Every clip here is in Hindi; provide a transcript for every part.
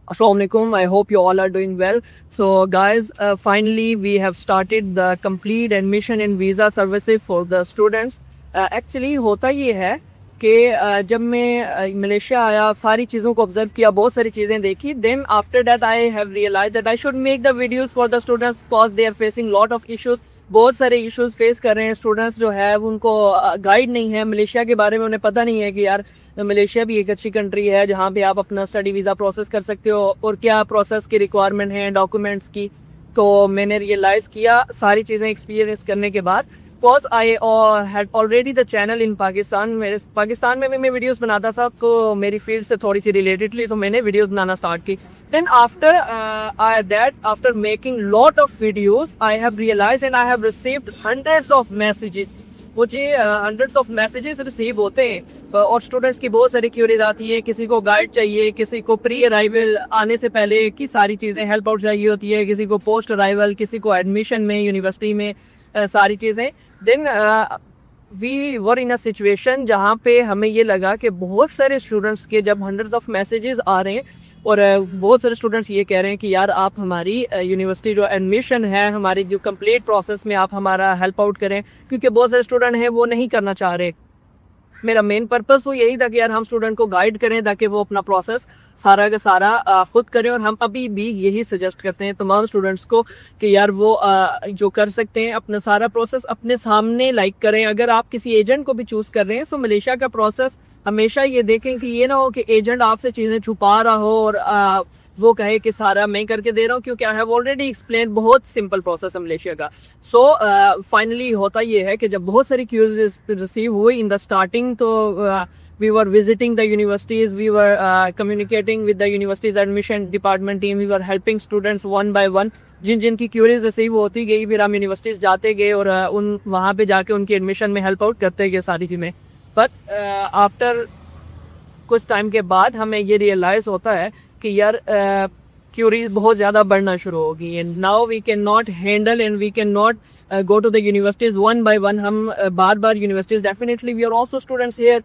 Assalamualaikum. I hope you all are doing well. So, guys, finally we have started the complete admission and visa services for the students. Actually, होता ये है कि जब मैं मलेशिया आया, सारी चीज़ों को ऑब्जर्व किया, बहुत सारी चीज़ें देखी. Then after that, I have realized that I should make the videos for the students because they are facing lot of issues. बहुत सारे इश्यूज फेस कर रहे हैं स्टूडेंट्स जो है उनको गाइड नहीं है मलेशिया के बारे में. उन्हें पता नहीं है कि यार मलेशिया भी एक अच्छी कंट्री है जहाँ पे आप अपना स्टडी वीज़ा प्रोसेस कर सकते हो और क्या प्रोसेस की रिक्वायरमेंट है डॉक्यूमेंट्स की. तो मैंने रियलाइज़ किया सारी चीज़ें एक्सपीरियंस करने के बाद. Because I had already the channel in Pakistan. मेरे पाकिस्तान में भी मैं वीडियोस बनाता था तो मेरी फील्ड से थोड़ी सी रिलेटेड थी, तो मैंने वीडियोस बनाना स्टार्ट की. Then after making lot of videos I have realise and I have received hundreds of messages. मुझे हंड्रेड्स ऑफ मैसेजेस रिसीव होते हैं और स्टूडेंट्स की बहुत सारी क्यूरीज आती है. किसी को गाइड चाहिए, किसी को प्री अराइवल आने से पहले की सारी चीज़ें हेल्प आउट चाहिए होती है, किसी को पोस्ट अराइवल, किसी को एडमिशन में यूनिवर्सिटी में सारी चीज़ें. Then we were in a situation जहाँ पे हमें ये लगा कि बहुत सारे स्टूडेंट्स के जब हंड्रेड्स ऑफ मैसेजेस आ रहे हैं और बहुत सारे स्टूडेंट्स ये कह रहे हैं कि यार आप हमारी यूनिवर्सिटी जो एडमिशन है, हमारी जो कंप्लीट प्रोसेस में आप हमारा हेल्प आउट करें, क्योंकि बहुत सारे स्टूडेंट हैं वो नहीं करना चाह रहे. मेरा मेन पर्पस तो यही था कि यार हम स्टूडेंट को गाइड करें ताकि वो अपना प्रोसेस सारा का सारा खुद करें. और हम अभी भी यही सजेस्ट करते हैं तमाम स्टूडेंट्स को कि यार वो जो कर सकते हैं अपना सारा प्रोसेस अपने सामने लाइक करें. अगर आप किसी एजेंट को भी चूज़ कर रहे हैं तो मलेशिया का प्रोसेस हमेशा ये देखें कि ये ना हो कि एजेंट आपसे चीज़ें छुपा रहा हो और वो कहे कि सारा मैं करके दे रहा हूँ, क्योंकि आई हैव ऑलरेडी एक्सप्लेन बहुत सिंपल प्रोसेस है मलेशिया का. सो फाइनली होता ये है कि जब बहुत सारी क्यूरीज रिसीव हुई इन द स्टार्टिंग तो we were visiting the universities, we were communicating with the universities admission department team, we were helping students one by one. जिनकी क्यूरीज रिसीव होती गई फिर हम यूनिवर्सिटीज़ जाते गए और उन वहाँ पे जाके उनकी एडमिशन में हेल्प आउट करते गए सारी चीज़ें. बट आफ्टर कुछ टाइम के बाद हमें ये रियलाइज़ होता है कि यार क्यूरीज बहुत ज़्यादा बढ़ना शुरू होगी. And now we can not handle and we can not go to the universities one by one. हम बार बार universities definitely we are also students here.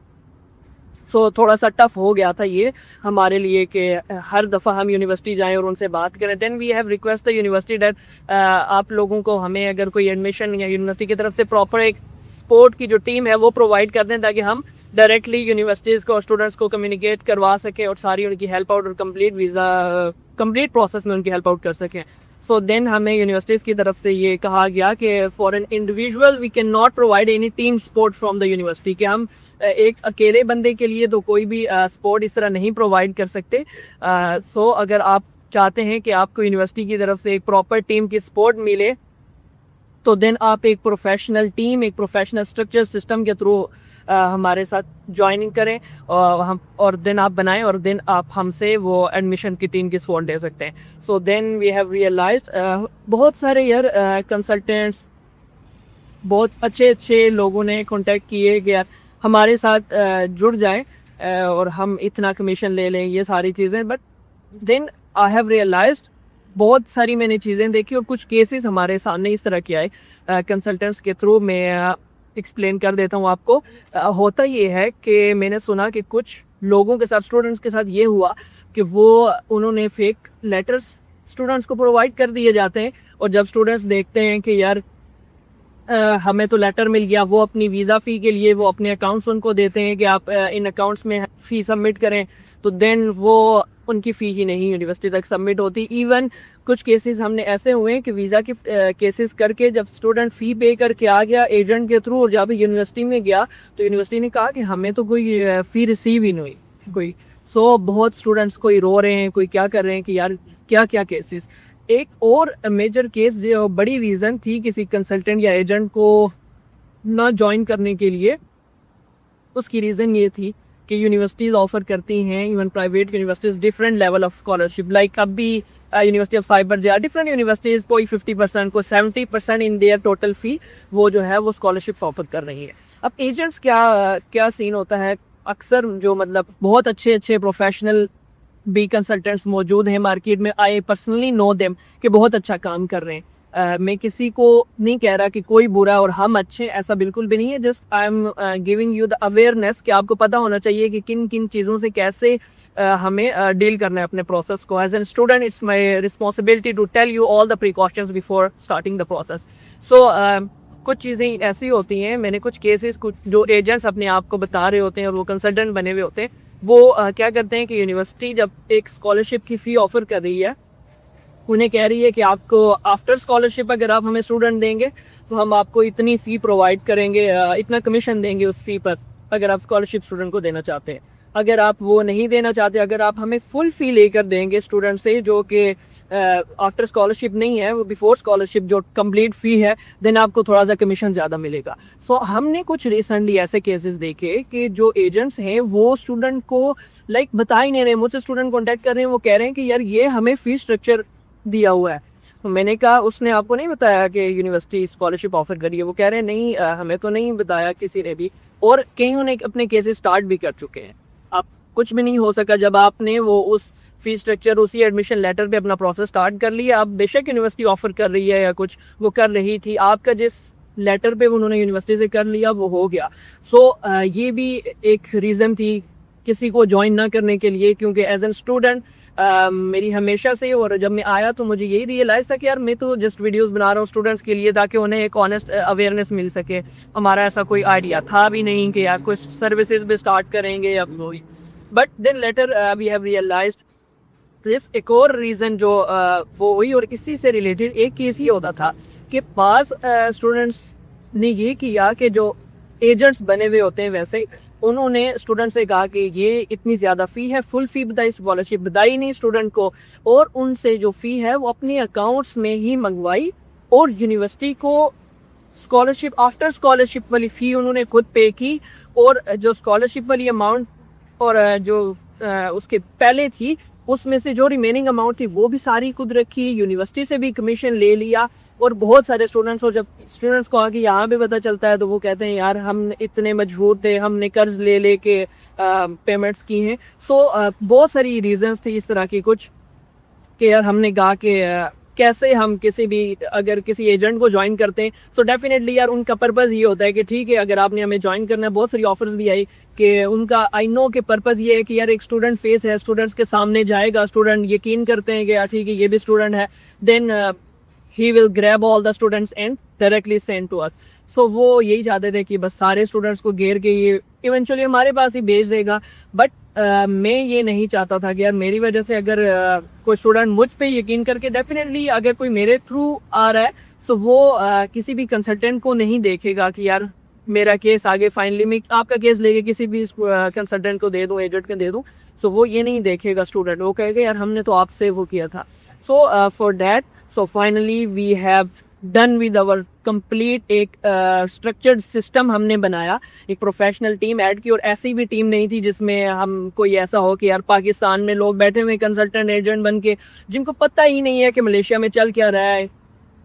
So थोड़ा सा टफ हो गया था ये हमारे लिए कि हर दफ़ा हम यूनिवर्सिटी जाएं और उनसे बात करें. Then we have request the university that आप लोगों को हमें अगर कोई एडमिशन या यूनिवर्सिटी की तरफ से प्रॉपर एक सपोर्ट की जो टीम है वो प्रोवाइड कर दें ताकि हम डायरेक्टली यूनिवर्सिटीज़ को स्टूडेंट्स को कम्युनिकेट करवा सकें और सारी उनकी हेल्प आउट और कंप्लीट प्रोसेस में उनकी हेल्प आउट कर सकें. सो देन हमें यूनिवर्सिटीज़ की तरफ से ये कहा गया कि for an individual we can not provide any team support from the university, कि हम एक अकेले बंदे के लिए तो कोई भी सपोर्ट इस तरह नहीं प्रोवाइड कर सकते. सो अगर आप चाहते हैं कि आपको यूनिवर्सिटी की तरफ से एक प्रॉपर टीम की सपोर्ट मिले तो देन आप एक प्रोफेशनल टीम, एक प्रोफेशनल स्ट्रक्चर सिस्टम के थ्रू हमारे साथ ज्वाइनिंग करें और देन आप बनाएं और देन आप हमसे वो एडमिशन की टीम की सपोर्ट दे सकते हैं. So then we have realized बहुत सारे यार कंसल्टेंट्स, बहुत अच्छे लोगों ने कांटेक्ट किए कि यार हमारे साथ जुड़ जाएं और हम इतना कमीशन ले लें, ये सारी चीज़ें. But then I have realized बहुत सारी मैंने चीज़ें देखी और कुछ केसेस हमारे सामने इस तरह के आए कंसल्टेंट्स के थ्रू. मैं एक्सप्लेन कर देता हूँ आपको. होता ये है कि मैंने सुना कि कुछ लोगों के साथ, स्टूडेंट्स के साथ ये हुआ कि उन्होंने फेक लेटर्स स्टूडेंट्स को प्रोवाइड कर दिए जाते हैं और जब स्टूडेंट्स देखते हैं कि यार हमें तो लेटर मिल गया, वो अपनी वीज़ा फ़ी के लिए वो अपने अकाउंट्स उनको देते हैं कि आप इन अकाउंट्स में फ़ी सबमिट करें, तो देन वो उनकी फ़ी ही नहीं यूनिवर्सिटी तक सबमिट होती. इवन कुछ केसेस हमने ऐसे हुए हैं कि वीज़ा के केसेस करके जब स्टूडेंट फ़ी पे करके आ गया एजेंट के थ्रू और जब यूनिवर्सिटी में गया तो यूनिवर्सिटी ने कहा कि हमें तो कोई फ़ी रिसीव ही नहीं हुई कोई. सो बहुत स्टूडेंट्स कोई रो रहे हैं, कोई क्या कर रहे हैं कि यार क्या क्या केसेस. एक और मेजर केस जो बड़ी रीज़न थी किसी कंसल्टेंट या एजेंट को ना ज्वाइन करने के लिए, उसकी रीज़न ये थी कि यूनिवर्सिटीज़ ऑफ़र करती हैं, even private universities, different level of scholarship. Like अभी यूनिवर्सिटी ऑफ साइबर या डिफरेंट यूनिवर्सिटीज़ कोई 50% को 70% इन देयर टोटल फ़ी वो जो है वो स्कॉलरशिप ऑफ़र कर रही है. अब एजेंट्स क्या सीन होता है, अक्सर जो मतलब बहुत अच्छे प्रोफेशनल बी कंसल्टेंट्स मौजूद हैं मार्केट में, आई पर्सनली नो देम कि बहुत अच्छा काम कर रहे हैं. मैं किसी को नहीं कह रहा कि कोई बुरा और हम अच्छे, ऐसा बिल्कुल भी नहीं है। Just I am giving you the awareness कि आपको पता होना चाहिए कि किन किन चीज़ों से कैसे हमें डील करना है अपने प्रोसेस को। As an student it's my responsibility to tell you all the precautions before starting the process. So कुछ चीज़ें ऐसी होती हैं, मैंने कुछ केसेस, कुछ जो एजेंट्स अपने आप को बता रहे होते हैं और वो कंसल्टेंट बने हुए होते हैं, वो क्या करते हैं कि यूनिवर्सिटी जब एक स्कॉलरशिप की फ़ी ऑफ़र कर रही है, उन्हें कह रही है कि आपको आफ्टर स्कॉलरशिप अगर आप हमें स्टूडेंट देंगे तो हम आपको इतनी फ़ी प्रोवाइड करेंगे, इतना कमीशन देंगे उस फ़ी पर, अगर आप स्कॉलरशिप स्टूडेंट को देना चाहते हैं। अगर आप वो नहीं देना चाहते, अगर आप हमें फुल फ़ी लेकर देंगे स्टूडेंट से, जो कि आफ्टर स्कॉलरशिप नहीं है, वो बिफोर स्कॉलरशिप जो कंप्लीट फ़ी है, देन आपको थोड़ा सा कमीशन ज़्यादा मिलेगा। सो हमने कुछ रिसेंटली ऐसे केसेस देखे कि जो एजेंट्स हैं वो स्टूडेंट को लाइक बता ही नहीं रहे। मुझसे स्टूडेंट कॉन्टैक्ट कर रहे हैं, वो कह रहे हैं कि यार ये हमें फ़ी स्ट्रक्चर दिया हुआ है। तो मैंने कहा उसने आपको नहीं बताया कि यूनिवर्सिटी स्कॉलरशिप ऑफर करी है? वो कह रहे हैं नहीं, हमें तो नहीं बताया किसी ने भी, और कईयों ने अपने केसेस स्टार्ट भी कर चुके हैं। अब कुछ भी नहीं हो सका जब आपने वो उस फी स्ट्रक्चर, उसी एडमिशन लेटर पे अपना प्रोसेस स्टार्ट कर लिया। अब बेशक यूनिवर्सिटी ऑफर कर रही है या कुछ वो कर रही थी, आपका जिस लेटर पे उन्होंने यूनिवर्सिटी से कर लिया वो हो गया। सो ये भी एक रीज़न थी किसी को ज्वाइन ना करने के लिए, क्योंकि एज एन स्टूडेंट मेरी हमेशा से, और जब मैं आया तो मुझे यही रियलाइज़ था कि यार मैं तो जस्ट वीडियोस बना रहा हूँ स्टूडेंट्स के लिए ताकि उन्हें एक ऑनेस्ट अवेयरनेस मिल सके। हमारा ऐसा कोई आइडिया था भी नहीं कि यार कुछ सर्विसेज भी स्टार्ट करेंगे या कोई, but then later we have realized this. एक और रीज़न जो वो हुई, और इसी से रिलेटेड एक केस ये होता था कि पास स्टूडेंट्स ने ये किया कि जो एजेंट्स बने हुए होते हैं वैसे उन्होंने स्टूडेंट से कहा कि ये इतनी ज़्यादा फ़ी है, फुल फ़ी बताई, स्कॉलरशिप बताई नहीं स्टूडेंट को, और उनसे जो फ़ी है वो अपने अकाउंट्स में ही मंगवाई, और यूनिवर्सिटी को स्कॉलरशिप, आफ्टर स्कॉलरशिप वाली फ़ी उन्होंने खुद पे की, और जो स्कॉलरशिप वाली अमाउंट और जो उसके पहले थी उसमें से जो रिमेनिंग अमाउंट थी वो भी सारी खुद रखी, यूनिवर्सिटी से भी कमीशन ले लिया। और बहुत सारे स्टूडेंट्स, और जब स्टूडेंट्स को आगे यहाँ पे पता चलता है तो वो कहते हैं यार हम इतने मजबूर थे, हमने कर्ज ले ले के पेमेंट्स की हैं। सो बहुत सारी रीजंस थी इस तरह की कुछ, कि यार हमने कहा कि कैसे हम किसी भी, अगर किसी एजेंट को ज्वाइन करते हैं सो डेफिनेटली यार उनका पर्पज़ ये होता है कि ठीक है अगर आपने हमें ज्वाइन करना है। बहुत सारी ऑफर्स भी आई कि उनका, आई नो कि पर्पज़ ये है कि यार एक स्टूडेंट फेस है, स्टूडेंट्स के सामने जाएगा, स्टूडेंट यकीन करते हैं कि यार ठीक है ये भी स्टूडेंट है, then he will grab all the students and directly send to us. So वो यही चाहते थे कि बस सारे स्टूडेंट्स को घेर के ये इवेंचुअली हमारे पास ही भेज देगा। बट मैं ये नहीं चाहता था कि यार मेरी वजह से अगर कोई स्टूडेंट मुझ पे यकीन करके, डेफिनेटली अगर कोई मेरे थ्रू आ रहा है तो वो किसी भी कंसल्टेंट को नहीं देखेगा कि यार मेरा केस आगे फाइनली मैं आपका केस लेके किसी भी कंसल्टेंट को दे दूँ, एजेंट को दे दूँ। सो वो ये नहीं देखेगा स्टूडेंट, वो कहेगा यार हमने तो आपसे वो किया था। So for that, so finally we have done with our complete एक स्ट्रक्चर्ड सिस्टम हमने बनाया, एक प्रोफेशनल टीम ऐड की। और ऐसी भी टीम नहीं थी जिसमें हम कोई ऐसा हो कि यार पाकिस्तान में लोग बैठे हुए कंसल्टेंट एजेंट बन के जिनको पता ही नहीं है कि मलेशिया में चल क्या रहा है।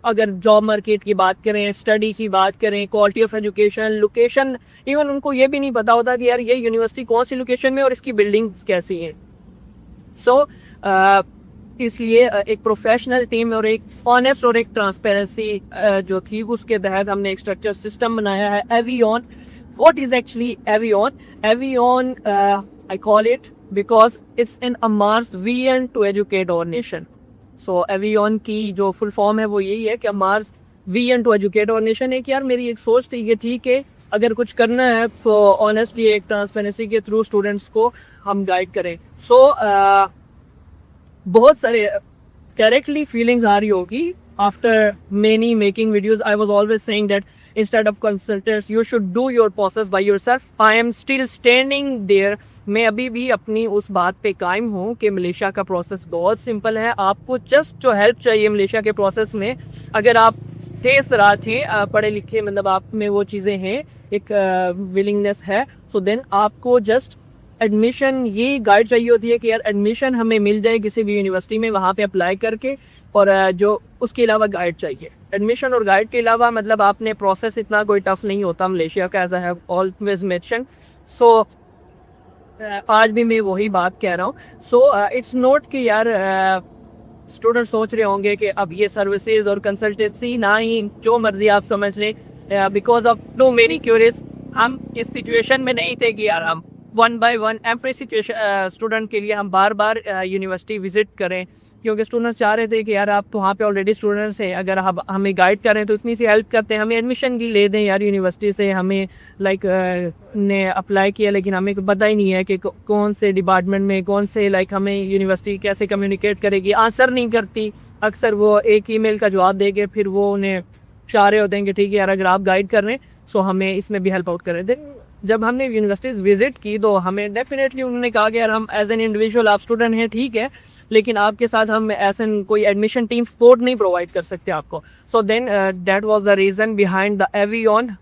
अगर जॉब मार्केट की बात करें, स्टडी की बात करें, quality of education, location, even उनको ये भी नहीं पता होता कि यार ये यूनिवर्सिटी कौन सी लोकेशन में और इसकी बिल्डिंग्स कैसी हैं। सो इसलिए एक प्रोफेशनल टीम और एक ऑनेस्ट और एक ट्रांसपेरेंसी जो थी उसके तहत हमने एक स्ट्रक्चर सिस्टम बनाया है। Avian, what is actually Avian? Avian I call it because it's an Amar's vision to educate our nation. So Avian की जो फुल फॉर्म है वो यही है कि Amar's vision to educate our nation. एक यार मेरी एक सोच थी कि ठीक है अगर कुछ करना है तो ऑनेस्टली एक ट्रांसपेरेंसी के थ्रू स्टूडेंट्स को हम गाइड करें। सो बहुत सारे डायरेक्टली फीलिंग्स आ रही होगी after many making videos. I was always saying that instead of consultants you should do your process by yourself. I am still standing there. मैं अभी भी अपनी उस बात पे कायम हूँ कि मलेशिया का प्रोसेस बहुत सिंपल है। आपको जस्ट जो हेल्प चाहिए मलेशिया के प्रोसेस में, अगर आप थे सराहत हैं, पढ़े लिखे, मतलब आप में वो चीज़ें हैं, एक विलिंगनेस है, सो देन आपको जस्ट एडमिशन, ये गाइड चाहिए होती है कि यार एडमिशन हमें मिल जाए किसी भी यूनिवर्सिटी में, वहाँ पे अप्लाई करके। और जो उसके अलावा गाइड चाहिए, एडमिशन और गाइड के अलावा, मतलब आपने प्रोसेस इतना कोई टफ नहीं होता मलेशिया का, as I have always mention. So आज भी मैं वही बात कह रहा हूँ। सो इट्स नॉट कि यार स्टूडेंट सोच रहे होंगे कि अब ये सर्विसेज और कंसल्टेंसी ना ही जो मर्जी आप समझ लें, because of too many queries हम इस सिचुएशन में नहीं थे कि यार हम one by one every situation student के लिए हम बार बार यूनिवर्सिटी विजिट करें, क्योंकि स्टूडेंट्स चाह रहे थे कि यार आप तो वहाँ पे ऑलरेडी स्टूडेंट्स हैं, अगर हम हमें गाइड करें तो इतनी सी हेल्प करते हैं, हमें एडमिशन की ले दें यार यूनिवर्सिटी से, हमें लाइक ने अप्लाई किया लेकिन हमें पता ही नहीं है कि कौन से डिपार्टमेंट में कौन से लाइक हमें यूनिवर्सिटी कैसे कम्युनिकेट करेगी, आंसर नहीं करती, अक्सर वो एक ईमेल का जवाब दे के फिर वो उन्हें चाह रहे होते हैं कि ठीक है यार अगर आप गाइड कर रहे हैं सो हमें इसमें भी हेल्प आउट करें। देन जब हमने यूनिवर्सिटीज़ विजिट की तो हमें डेफिनेटली उन्होंने कहा कि यार हम एज एन इंडिविजुअल आप स्टूडेंट हैं ठीक है, लेकिन आपके साथ हम ऐसा कोई एडमिशन टीम सपोर्ट नहीं प्रोवाइड कर सकते आपको। So then that was the reason behind the Avian.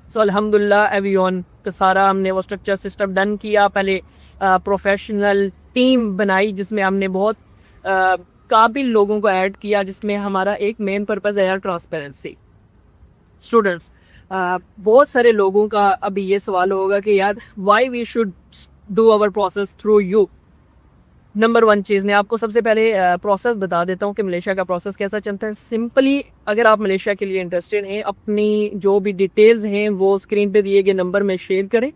So अल्हम्दुलिल्लाह एवियन का सारा हमने वो स्ट्रक्चर सिस्टम डन किया, पहले प्रोफेशनल टीम बनाई जिसमें हमने बहुत काबिल लोगों को ऐड किया, जिसमें हमारा एक मेन पर्पज़ है यार ट्रांसपेरेंसी। स्टूडेंट्स बहुत सारे लोगों का अभी ये सवाल होगा कि यार why we should do our process through you. Number one चीज़ मैं आपको सबसे पहले प्रोसेस बता देता हूँ कि मलेशिया का प्रोसेस कैसा चलता है। सिंपली अगर आप मलेशिया के लिए इंटरेस्टेड हैं, अपनी जो भी डिटेल्स हैं वो स्क्रीन पे दिए गए नंबर में शेयर करें,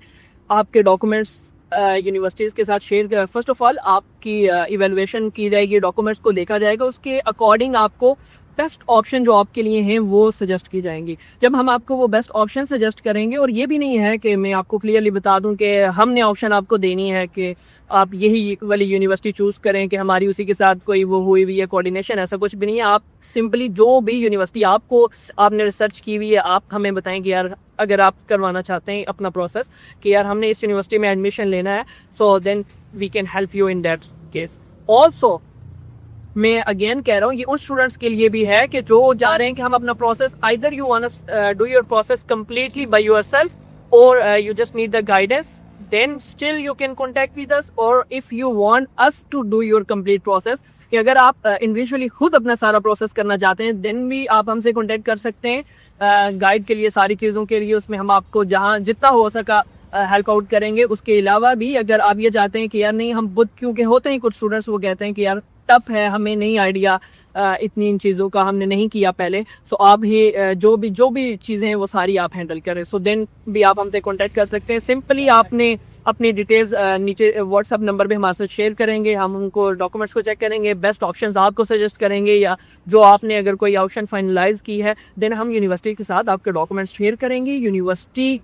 आपके डॉक्यूमेंट्स यूनिवर्सिटीज़ के साथ शेयर करें। फर्स्ट ऑफ ऑल आपकी इवेलुएशन की जाएगी, डॉक्यूमेंट्स को देखा जाएगा, उसके अकॉर्डिंग आपको बेस्ट ऑप्शन जो आपके लिए हैं वो सजेस्ट की जाएंगी। जब हम आपको वो बेस्ट ऑप्शन सजेस्ट करेंगे, और ये भी नहीं है कि मैं आपको क्लियरली बता दूं कि हमने ऑप्शन आपको देनी है कि आप यही वाली यूनिवर्सिटी चूज़ करें कि हमारी उसी के साथ कोई वो हुई हुई है कोऑर्डिनेशन, ऐसा कुछ भी नहीं है। आप सिंपली जो भी यूनिवर्सिटी आपको आपने रिसर्च की हुई है आप हमें बताएं कि यार अगर आप करवाना चाहते हैं अपना प्रोसेस कि यार हमने इस यूनिवर्सिटी में एडमिशन लेना है, so then we can help you in that case. Also मैं अगेन कह रहा हूँ ये उन स्टूडेंट्स के लिए भी है कि जो जा रहे हैं कि हम अपना process either you want do your process completely by yourself और you just need the guidance, then still you can contact with us. और if you want us to do your complete process, कि अगर आप इंडिविजुअली खुद अपना सारा प्रोसेस करना चाहते हैं देन भी आप हमसे कॉन्टैक्ट कर सकते हैं गाइड के लिए, सारी चीज़ों के लिए। उसमें हम आपको जहाँ जितना हो सका हेल्प आउट करेंगे। उसके अलावा भी अगर आप ये चाहते हैं कि यार नहीं हम बुद्ध, क्योंकि होते हैं कुछ स्टूडेंट्स वो कहते हैं कि यार टफ है, हमें नहीं आइडिया इतनी इन चीज़ों का हमने नहीं किया पहले, सो आप ही जो भी चीज़ें हैं वो सारी आप हैंडल करें, सो देन भी आप हमसे कांटेक्ट कर सकते हैं। सिंपली आपने अपनी डिटेल्स नीचे व्हाट्सअप नंबर पे हमारे साथ शेयर करेंगे, हम उनको डॉक्यूमेंट्स को चेक करेंगे, बेस्ट ऑप्शंस आपको सजेस्ट करेंगे, या जो आपने अगर कोई ऑप्शन फाइनलाइज की है देन हम यूनिवर्सिटी के साथ आपके डॉक्यूमेंट्स शेयर करेंगे। यूनिवर्सिटी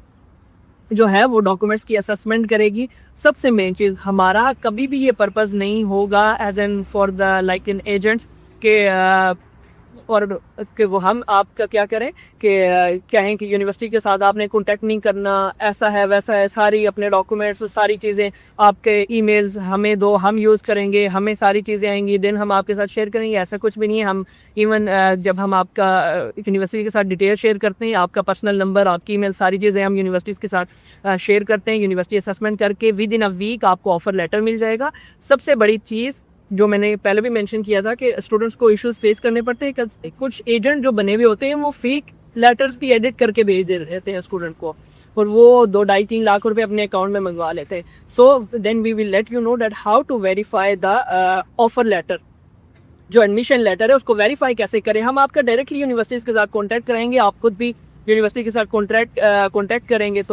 जो है वो डॉक्यूमेंट्स की असेसमेंट करेगी। सबसे मेन चीज़ हमारा कभी भी ये पर्पज़ नहीं होगा as an for the like in agents के और कि वो हम आपका क्या करें कि कहें कि यूनिवर्सिटी के साथ आपने कांटेक्ट नहीं करना, ऐसा है वैसा है, सारी अपने डॉक्यूमेंट्स सारी चीज़ें आपके ईमेल्स हमें दो, हम यूज़ करेंगे, हमें सारी चीज़ें आएंगी देन हम आपके साथ शेयर करेंगे, ऐसा कुछ भी नहीं है। हम इवन जब हम आपका यूनिवर्सिटी के साथ डिटेल शेयर करते हैं, आपका पर्सनल नंबर, आपकी ईमेल, सारी चीज़ें हम यूनिवर्सिटीज़ के साथ शेयर करते हैं। यूनिवर्सिटी असेसमेंट करके विद इन अ वीक आपको ऑफर लेटर मिल जाएगा। सबसे बड़ी चीज़ जो मैंने पहले भी मेंशन किया था कि स्टूडेंट्स को इश्यूज फेस करने पड़ते हैं, कुछ एजेंट जो बने हुए होते हैं वो फेक लेटर्स भी एडिट करके भेज दे रहते हैं स्टूडेंट को, और वो 2-2.5-3 लाख रुपए अपने अकाउंट में मंगवा लेते हैं। So then we will let you know that how to verify the offer letter, जो एडमिशन लेटर है उसको वेरीफाई कैसे करें। हम आपका डायरेक्टली यूनिवर्सिटीज़ के साथ कॉन्टैक्ट कराएंगे, आप खुद भी यूनिवर्सिटी के साथ कॉन्टैक्ट करेंगे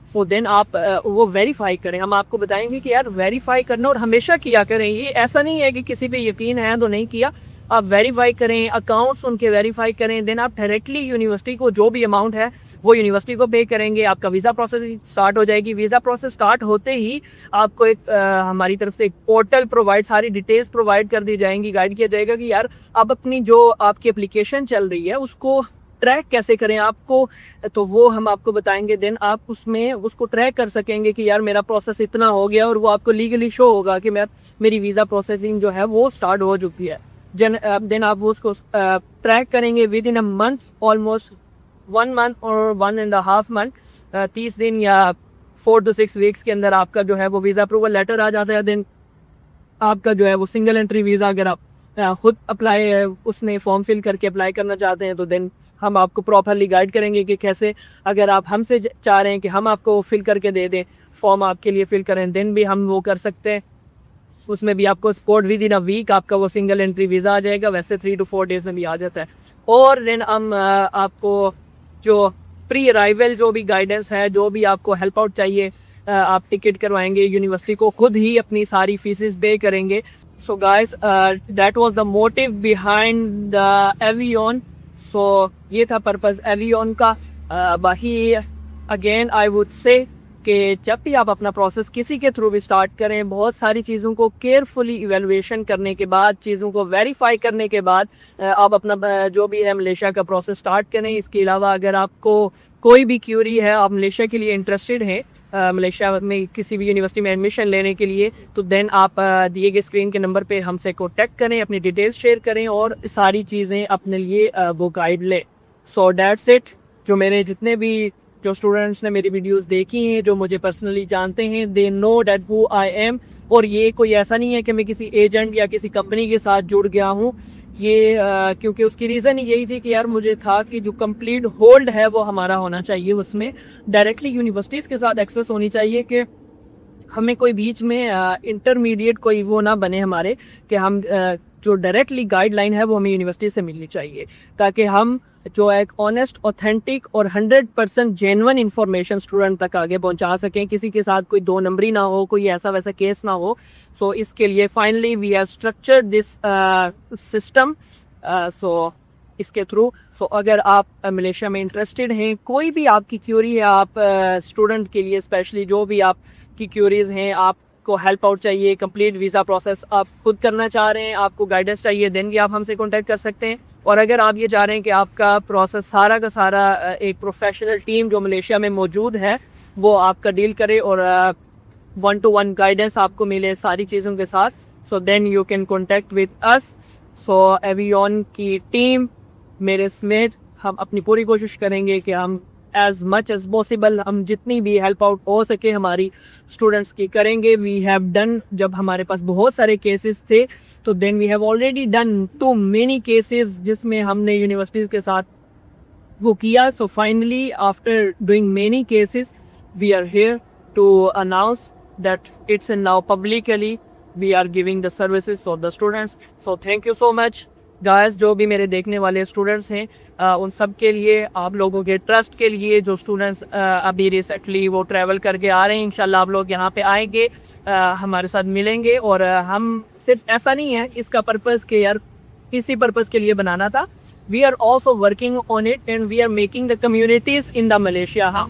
सो देन आप वो वेरीफाई करें। हम आपको बताएंगे कि यार वेरीफाई करना और हमेशा किया करें, ये ऐसा नहीं है कि किसी पे यकीन है तो नहीं किया, आप वेरीफाई करें, अकाउंट्स उनके वेरीफाई करें, देन आप डायरेक्टली यूनिवर्सिटी को जो भी अमाउंट है वो यूनिवर्सिटी को पे करेंगे। आपका वीज़ा प्रोसेस स्टार्ट हो जाएगी। वीज़ा प्रोसेस स्टार्ट होते ही आपको एक हमारी तरफ से एक पोर्टल प्रोवाइड, सारी डिटेल्स प्रोवाइड कर दी जाएंगी, गाइड किया जाएगा कि यार आप अपनी जो आपकी एप्लीकेशन चल रही है उसको ट्रैक कैसे करें आपको, तो वो हम आपको बताएंगे। देन आप उसमें उसको ट्रैक कर सकेंगे कि यार मेरा प्रोसेस इतना हो गया, और वो आपको लीगली शो होगा कि मेरी वीज़ा प्रोसेसिंग जो है वो स्टार्ट हो चुकी है। देन आप वो उसको ट्रैक करेंगे with in a month, almost 1 month और 1.5 मंथ, 30 दिन या 4 to 6 वीक्स के अंदर आपका जो है वो वीज़ा अप्रूवल लेटर आ जाता है। देन आपका जो है वो सिंगल एंट्री वीज़ा अगर आप खुद अप्लाई उसने फॉर्म फिल करके अप्लाई करना चाहते हैं तो देन हम आपको प्रॉपरली गाइड करेंगे कि कैसे, अगर आप हमसे चाह रहे हैं कि हम आपको फिल करके दे दें, फॉर्म आपके लिए फिल करें, देन भी हम वो कर सकते हैं। उसमें भी आपको support within a week आपका वो सिंगल एंट्री वीज़ा आ जाएगा, वैसे 3 to 4 डेज में भी आ जाता है। और देन हम आपको जो प्री अराइवल जो भी गाइडेंस है, जो भी आपको हेल्प आउट चाहिए, आप टिकट करवाएंगे, यूनिवर्सिटी को खुद ही अपनी सारी फीसेस पे करेंगे। So guys that was the motive behind the Avian. So ये था पर्पस एवियन का। बाकी अगेन आई वुड से कि जब भी आप अपना प्रोसेस किसी के थ्रू भी स्टार्ट करें, बहुत सारी चीज़ों को केयरफुली इवेलुएशन करने के बाद, चीज़ों को वेरीफाई करने के बाद आप अपना जो भी है मलेशिया का प्रोसेस स्टार्ट करें। इसके अलावा अगर आपको कोई भी क्यूरी है, आप मलेशिया के लिए इंटरेस्टेड हैं, मलेशिया में किसी भी यूनिवर्सिटी में एडमिशन लेने के लिए, तो देन आप दिए गए स्क्रीन के नंबर पे हमसे कॉन्टैक्ट करें, अपनी डिटेल्स शेयर करें और सारी चीज़ें अपने लिए वो गाइड लें। So that's it. जो मेरे जितने भी जो स्टूडेंट्स ने मेरी वीडियोस देखी हैं, जो मुझे पर्सनली जानते हैं, they know that who I am. और ये कोई ऐसा नहीं है कि मैं किसी एजेंट या किसी कंपनी के साथ जुड़ गया हूँ। ये क्योंकि उसकी रीज़न यही थी कि यार मुझे था कि जो कंप्लीट होल्ड है वो हमारा होना चाहिए, उसमें डायरेक्टली यूनिवर्सिटीज़ के साथ एक्सेस होनी चाहिए कि हमें कोई बीच में इंटरमीडिएट कोई वो ना बने हमारे, कि हम जो डायरेक्टली गाइडलाइन है वो हमें यूनिवर्सिटी से मिलनी चाहिए, ताकि हम जो एक ऑनेस्ट, ऑथेंटिक और 100% जेन्युइन इंफॉर्मेशन स्टूडेंट तक आगे पहुंचा सकें, किसी के साथ कोई दो नंबरी ना हो, कोई ऐसा वैसा केस ना हो। सो इसके लिए finally we have structured this system. So इसके थ्रू अगर आप मलेशिया में इंटरेस्टेड हैं, कोई भी आपकी क्यूरी है, आप स्टूडेंट के लिए स्पेशली जो भी आपकी क्यूरीज हैं, आपको हेल्प आउट चाहिए, कंप्लीट वीज़ा प्रोसेस आप खुद करना चाह रहे हैं, आपको गाइडेंस चाहिए, देन भी आप हमसे कांटेक्ट कर सकते हैं। और अगर आप ये चाह रहे हैं कि आपका प्रोसेस सारा का सारा एक प्रोफेशनल टीम जो मलेशिया में मौजूद है वो आपका डील करे और 1-to-1 गाइडेंस आपको मिले सारी चीज़ों के साथ, so then you can contact with us. So Avian की टीम मेरे समेत हम अपनी पूरी कोशिश करेंगे कि हम एज मच एज पॉसिबल हम जितनी भी हेल्प आउट हो सके हमारी स्टूडेंट्स की करेंगे। वी हैव डन, जब हमारे पास बहुत सारे केसेस थे तो then we have already done too many cases जिसमें हमने यूनिवर्सिटीज़ के साथ वो किया। So finally after doing many cases we are here to announce that it's now publicly we are giving the services for the students. So thank you so much guys, जो भी मेरे देखने वाले स्टूडेंट्स हैं उन सब के लिए, आप लोगों के ट्रस्ट के लिए, जो स्टूडेंट्स अभी रिसेंटली वो ट्रैवल करके आ रहे हैं, इंशाल्लाह आप लोग यहाँ पे आएंगे, हमारे साथ मिलेंगे। और हम सिर्फ ऐसा नहीं है इसका पर्पज़ कि यार किसी पर्पज़ के लिए बनाना था, we are also working on it and we are making the communities in the Malaysia. हाँ,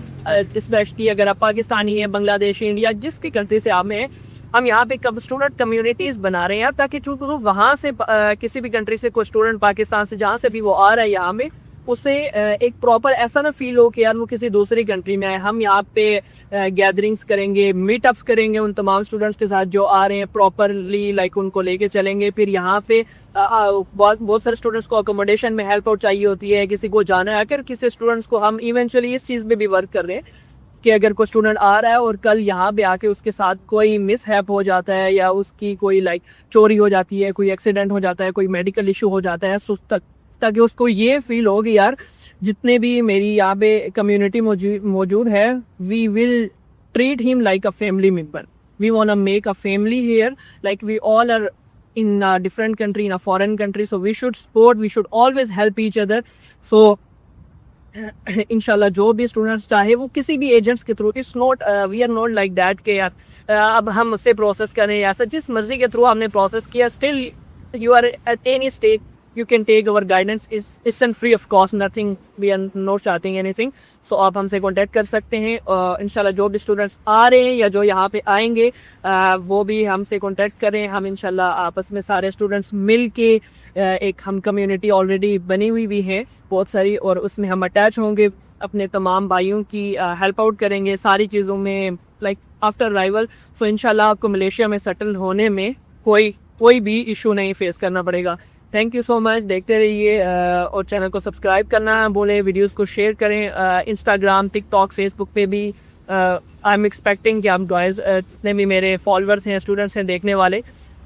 स्पेशली अगर आप पाकिस्तानी है, बांग्लादेशी, इंडिया, जिसकी कंट्री से आप हैं, हम यहाँ पे कब स्टूडेंट कम्युनिटीज़ बना रहे हैं ताकि चूँकि वहाँ से किसी भी कंट्री से कोई स्टूडेंट, पाकिस्तान से जहाँ से भी वो आ रहा है यहाँ में, उसे एक प्रॉपर ऐसा ना फील हो कि यार वो किसी दूसरी कंट्री में है। हम यहाँ पे गैदरिंग्स करेंगे, मीटअप्स करेंगे उन तमाम स्टूडेंट्स के साथ जो आ रहे हैं, प्रॉपरली लाइक उनको लेके चलेंगे। फिर यहाँ पे बहुत सारे स्टूडेंट्स को अकोमोडेशन में हेल्प आउट चाहिए होती है, किसी को जाना है, अगर किसी स्टूडेंट्स को हम इवेंचुअली इस चीज़ में भी वर्क कर रहे हैं कि अगर कोई स्टूडेंट आ रहा है और कल यहाँ पे आके उसके साथ कोई मिसहैप हो जाता है या उसकी कोई लाइक चोरी हो जाती है, कोई एक्सीडेंट हो जाता है, कोई मेडिकल इशू हो जाता है, ताकि उसको ये फील हो कि यार जितने भी मेरी यहाँ पे कम्युनिटी मौजूद है, we will treat him like a family member, we want to make a family here, like we all are in a different country, in a foreign country, so we should support, we should always help each other. So इंशाल्लाह जो भी स्टूडेंट्स चाहे वो किसी भी एजेंट्स के through, it's not, we are not like that के यार अब हम उससे प्रोसेस करें, ऐसा जिस मर्जी के थ्रू हमने प्रोसेस किया, still you are at any stage you can take our guidance, is free of cost, nothing, we are not charging anything. So आप हमसे कांटेक्ट कर सकते हैं। इंशाल्लाह जो भी स्टूडेंट्स आ रहे हैं या जो यहाँ पे आएंगे वो भी हमसे कांटेक्ट करें। हम इंशाल्लाह आपस में सारे स्टूडेंट्स मिल के एक हम कम्युनिटी ऑलरेडी बनी हुई भी है बहुत सारी, और उसमें हम अटैच होंगे, अपने तमाम भाइयों की हेल्प आउट करेंगे सारी चीज़ों में, लाइक आफ्टर अराइवल। सो इंशाल्लाह आपको मलेशिया में सेटल होने में कोई भी इशू नहीं फेस करना पड़ेगा। थैंक यू सो मच, देखते रहिए और चैनल को सब्सक्राइब करना बोले, वीडियोस को शेयर करें। इंस्टाग्राम, टिकटॉक, फेसबुक पे भी आई एम एक्सपेक्टिंग कि आप गाइस जितने भी मेरे फॉलोअर्स हैं, स्टूडेंट्स हैं देखने वाले,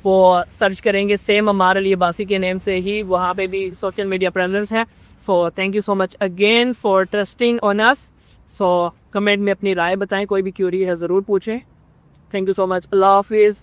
वो सर्च करेंगे सेम अमार अली अब्बासी के नेम से ही, वहाँ पे भी सोशल मीडिया प्रेजेंस है। सो thank you so much again for trusting on us. So comment में अपनी राय बताएं, कोई भी क्यूरी है ज़रूर पूछें। थैंक यू सो मच, अल्लाह हाफिज़।